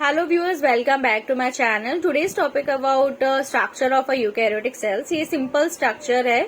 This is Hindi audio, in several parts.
Hello viewers, welcome back to my channel. Today's topic about structure of a eukaryotic cells. ये simple structure है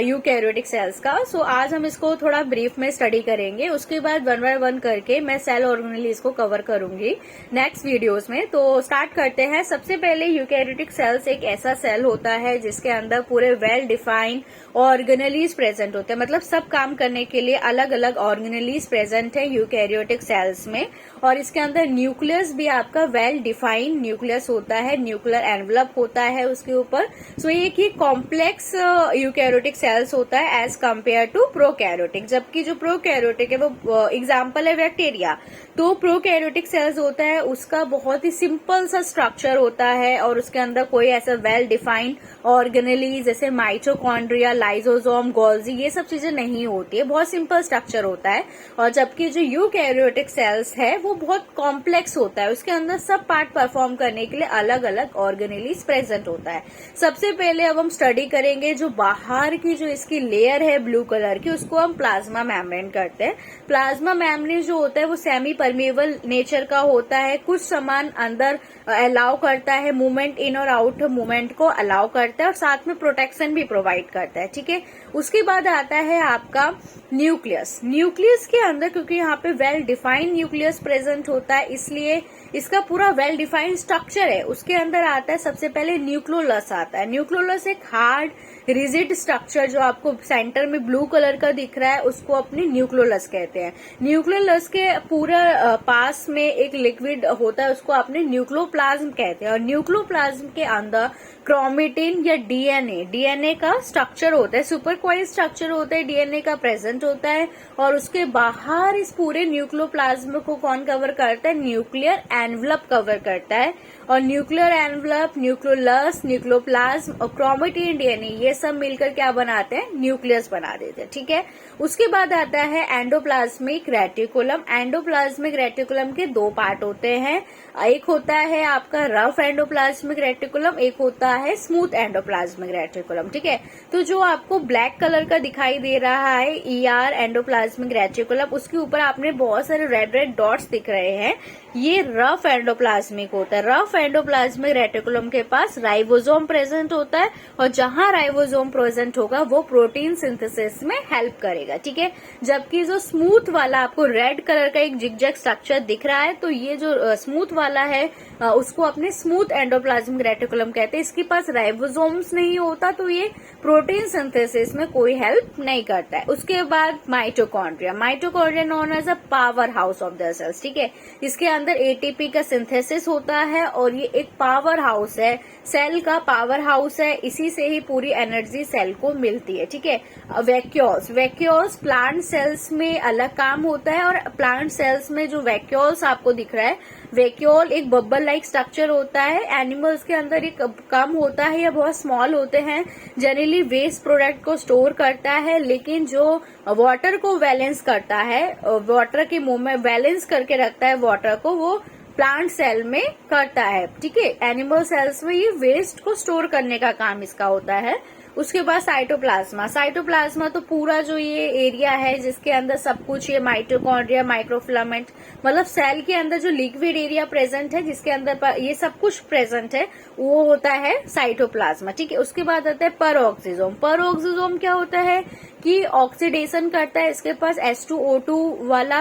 यूकैरियोटिक सेल्स का. सो आज हम इसको थोड़ा ब्रीफ में स्टडी करेंगे. उसके बाद वन बाय वन करके मैं सेल ऑर्गेनेलीज को कवर करूंगी नेक्स्ट वीडियोस में. तो स्टार्ट करते हैं. सबसे पहले यूकैरियोटिक सेल्स एक ऐसा सेल होता है जिसके अंदर पूरे वेल डिफाइंड ऑर्गेनेलीज प्रेजेंट होते हैं. मतलब सब काम करने के लिए अलग अलग ऑर्गेनेलीज प्रेजेंट है यूकैरियोटिक सेल्स में. और इसके अंदर न्यूक्लियस भी आपका वेल डिफाइंड न्यूक्लियस होता है, न्यूक्लियर एनवलप होता है उसके ऊपर. सो ये कॉम्प्लेक्स यूकैरियोटिक सेल्स होता है एज कंपेयर टू प्रोकैरियोटिक. जबकि जो प्रोकैरियोटिक है वो एग्जांपल है बैक्टीरिया. तो प्रोकैरियोटिक सेल्स होता है उसका बहुत ही सिंपल सा स्ट्रक्चर होता है और उसके अंदर कोई ऐसा वेल डिफाइंड ऑर्गेनेलीज जैसे माइटोकॉन्ड्रिया, लाइसोसोम, गोल्जी ये सब चीजें नहीं होती है. बहुत सिंपल स्ट्रक्चर होता है. और जबकि जो यूकैरियोटिक सेल्स है वो बहुत कॉम्प्लेक्स होता है. उसके अंदर सब पार्ट परफॉर्म करने के लिए अलग अलग ऑर्गेनेलीज प्रेजेंट होता है. सबसे पहले अब हम स्टडी करेंगे जो बाहर की जो इसकी लेयर है ब्लू कलर की, उसको हम प्लाज्मा मेम्ब्रेन करते हैं. प्लाज्मा मेम्ब्रेन जो होता है वो सेमी परमेबल नेचर का होता है. कुछ सामान अंदर अलाउ करता है, मूवमेंट इन और आउट मूवमेंट को अलाउ करता है और साथ में प्रोटेक्शन भी प्रोवाइड करता है. ठीक है. उसके बाद आता है आपका न्यूक्लियस. न्यूक्लियस के अंदर क्योंकि यहाँ पे वेल डिफाइंड न्यूक्लियस प्रेजेंट होता है इसलिए इसका पूरा वेल डिफाइंड स्ट्रक्चर है. उसके अंदर आता है सबसे पहले न्यूक्लियोलस आता है. न्यूक्लियोलस एक हार्ड रिजिड स्ट्रक्चर जो आपको सेंटर में ब्लू कलर का दिख रहा है उसको अपनी न्यूक्लियोलस कहते हैं. न्यूक्लियोलस के पूरा पास में एक लिक्विड होता है उसको अपने न्यूक्लियोप्लाज्म कहते हैं. और न्यूक्लियोप्लाज्म के अंदर क्रोमेटिन या डीएनए का स्ट्रक्चर होता है. सुपरक्वाइज स्ट्रक्चर होता है, डीएनए का प्रेजेंट होता है. और उसके बाहर इस पूरे न्यूक्लियोप्लाज्म को कौन कवर करता है? न्यूक्लियर एनवलप कवर करता है. और न्यूक्लियर एनवलप, न्यूक्लियोलस, न्यूक्लियोप्लाज्म और क्रोमेटिन, डीएनए ये सब मिलकर क्या बनाते हैं? न्यूक्लियस बना देते हैं. ठीक है. उसके बाद आता है एंडोप्लाज्मिक रेटिकुलम. एंडोप्लाज्मिक रेटिकुलम के दो पार्ट होते हैं. एक होता है आपका रफ एंडोप्लाज्मिक रेटिकुलम, एक होता है स्मूथ एंडोप्लाज्मिक रेटिकुलम. ठीक है. तो जो आपको ब्लैक कलर का दिखाई दे रहा है ईआर एंडोप्लाज्मिक रेटिकुलम, उसके ऊपर आपने बहुत सारे रेड रेड डॉट्स दिख रहे हैं. ये रफ एंडोप्लाज्मिक होता है. रफ एंडोप्लाज्मिक रेटिकुलम के पास राइबोसोम प्रेजेंट होता है और जहां राइबोसोम प्रेजेंट होगा वो प्रोटीन सिंथेसिस में हेल्प करेगा. ठीक है. जबकि जो स्मूथ वाला आपको रेड कलर का एक जिगजैग स्ट्रक्चर दिख रहा है तो ये जो स्मूथ वाला है उसको अपने स्मूथ एंडोप्लाज्मिक रेटिकुलम कहते हैं. इसके पास राइबोसोम्स नहीं होता तो ये प्रोटीन सिंथेसिस में कोई हेल्प नहीं करता है. उसके बाद mitochondria. Mitochondria known as a power house of the cells. ठीक है. इसके अंदर एटीपी का सिंथेसिस होता है और ये एक पावर हाउस है, सेल का पावर हाउस है. इसी से ही पूरी एनर्जी सेल को मिलती है. ठीक है. वैक्यूल्स प्लांट सेल्स में अलग काम होता है. और प्लांट सेल्स में जो वैक्यूल्स आपको दिख रहा है, वैक्यूल एक बबल लाइक स्ट्रक्चर होता है. एनिमल्स के अंदर एक कम होता है या बहुत स्मॉल होते हैं. जनरली वेस्ट प्रोडक्ट को स्टोर करता है, लेकिन जो वाटर को बैलेंस करता है, वाटर के मुंह में बैलेंस करके रखता है वाटर को, वो प्लांट सेल में करता है. ठीक है. एनिमल सेल्स में ये वेस्ट को स्टोर करने का काम इसका होता है. उसके बाद साइटोप्लाज्मा. साइटोप्लाज्मा तो पूरा जो ये एरिया है जिसके अंदर सब कुछ, ये माइटोकॉन्ड्रिया, माइक्रोफिलामेंट, मतलब सेल के अंदर जो लिक्विड एरिया प्रेजेंट है जिसके अंदर ये सब कुछ प्रेजेंट है वो होता है साइटोप्लाज्मा. ठीक है. उसके बाद आता है परऑक्सीजोम. परऑक्सीजोम क्या होता है कि ऑक्सीडेशन करता है. इसके पास H2O2 वाला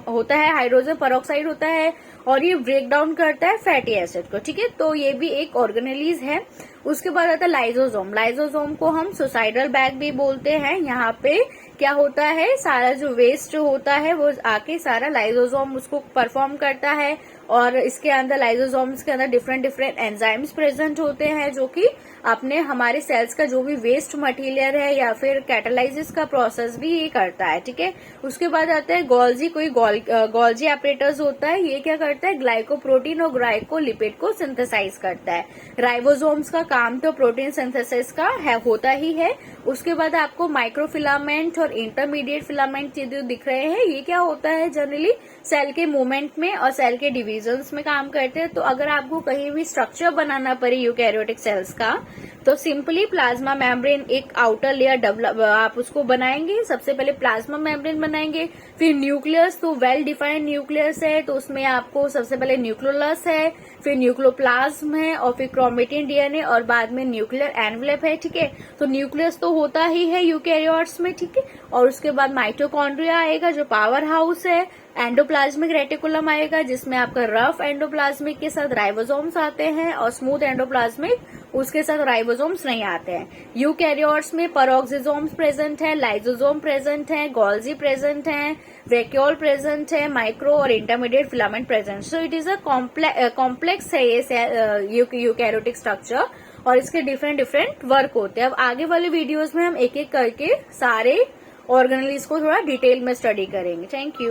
होता है, हाइड्रोजन पेरोक्साइड होता है और ये ब्रेक डाउन करता है फैटी एसिड को. ठीक है. तो ये भी एक ऑर्गेनेलीज है. उसके बाद आता है लाइसोसोम. लाइसोसोम को हम सुसाइडल बैग भी बोलते हैं. यहाँ पे क्या होता है, सारा जो वेस्ट जो होता है वो आके सारा लाइसोसोम उसको परफॉर्म करता है. और इसके अंदर लाइसोसोम्स के अंदर डिफरेंट डिफरेंट एंजाइम्स प्रेजेंट होते हैं जो कि अपने हमारे सेल्स का जो भी वेस्ट मटेरियल है या फिर कैटालाइसिस का प्रोसेस भी ये करता है. ठीक है. उसके बाद आता है गोल्जी. कोई गोल्जी ऑपरेटर्स होता है. ये क्या करता है? ग्लाइकोप्रोटीन और ग्लाइकोलिपिड को सिंथेसाइज करता है. राइबोसोम्स का काम तो प्रोटीन सिंथेसिस का होता ही है. उसके बाद आपको माइक्रोफिलामेंट और इंटरमीडिएट फिलामेंट जो दिख रहे हैं ये क्या होता है? जनरली सेल के मूवमेंट में और सेल के डिविजन्स में काम करते हैं। तो अगर आपको कहीं भी स्ट्रक्चर बनाना पड़े यूकैरियोटिक सेल्स का, तो सिंपली प्लाज्मा मेम्ब्रेन एक आउटर लेयर डेवलप आप उसको बनाएंगे। सबसे पहले प्लाज्मा मेम्ब्रेन बनाएंगे, फिर न्यूक्लियस, तो वेल डिफाइंड न्यूक्लियस है, तो उसमें आपको सबसे पहले न्यूक्लियोलस है, फिर न्यूक्लियोप्लाज्म है, और फिर क्रोमेटिन डीएनए, और बाद में न्यूक्लियर एनवेलप है। ठीक है, तो न्यूक्लियस तो होता ही है यूकैरियोट्स में। ठीक है, और उसके बाद माइटोकॉन्ड्रिया आएगा जो पावर हाउस है, एंडोप्लाज्मिक रेटिकुलम आएगा जिसमें आपका रफ एंडोप्लाज्मिक के साथ राइबोसोम्स आते हैं, और स्मूथ एंडोप्लाज्मिक उसके साथ राइबोसोम्स नहीं आते हैं। यूकैरियोट्स में पेरोक्सिसोम्स प्रेजेंट है, लाइसोसोम प्रेजेंट है, गोल्जी प्रेजेंट है, वैक्यूल प्रेजेंट है, माइक्रो और intermediate filament present. So it is a complex है ये यूकैरियोटिक स्ट्रक्चर, और इसके डिफरेंट वर्क होते हैं। अब आगे वाले वीडियोज में हम एक एक करके सारे ऑर्गेनेल्स को थोड़ा डिटेल में स्टडी करेंगे। Thank you.